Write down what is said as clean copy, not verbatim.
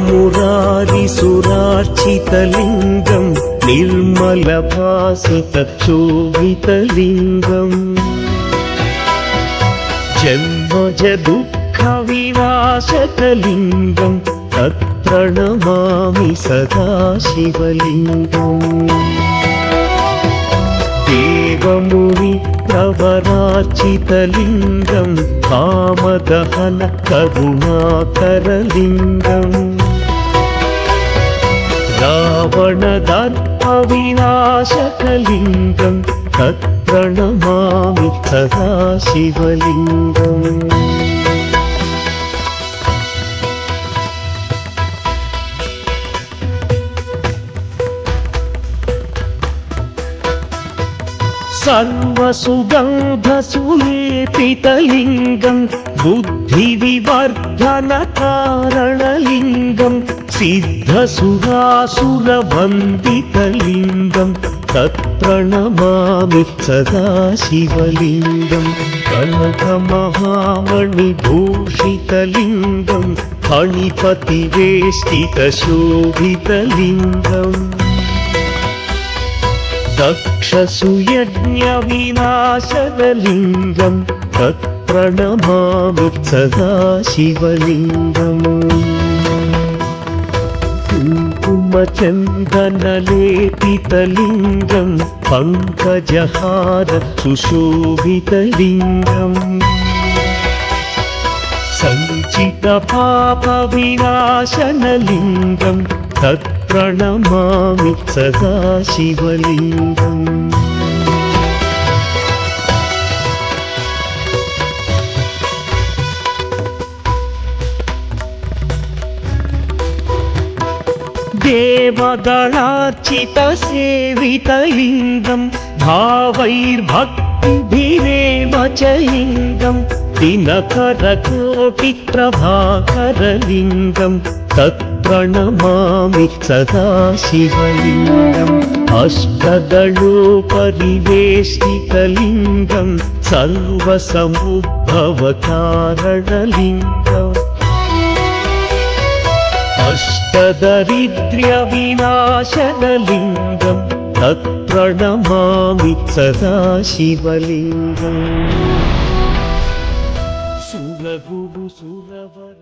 मुरारिसुरार्चितलिङ्गं निर्मलभासितशोभितलिङ्गम् जन्मजदुःखविनाशकलिङ्गं तत्प्रणमामि सदा शिवलिङ्गम् देवमुनि प्रवरार्चितलिङ्गं कामदहन करुणाकरलिङ्गम् रावणदर्पविनाशकलिङ्गं तत्प्रणमामि सदा शिवलिङ्गम् सर्वसुगन्धसुलेपितलिङ्गं बुद्धिविवर्धनकारणलिङ्गं सिद्धसुरासुरवन्दितलिङ्गं तत्प्रणमामि सदा शिवलिङ्गं कनकमहामणिभूषितलिङ्गं फणिपतिवेष्टितशोभितलिङ्गम् दक्षसुयज्ञविनाशकलिङ्गं तत्प्रणमामि सदा शिवलिङ्गम् कुङ्कुमचन्दनलेपितलिङ्गं पङ्कजहार सुशोभितलिङ्गम् सञ्चितपापविनाशनलिङ्गं तत्प्रणमामि सदा शिवलिङ्गम् देवगणार्चितसेवितलिङ्गं भावैर्भक्तिभिरेव च लिङ्गं दिनकरकोटिप्रभाकरलिङ्गं तत्प्रणमामि सदा शिवलिङ्गम् अष्टदलोपरिवेष्टितलिङ्गं सर्वसमुद्भवकारणलिङ्गम् अष्टदरिद्र्यविनाशनलिङ्गं तत्प्रणमामि सदा शिवलिङ्गम् सुरगुरु सुरवर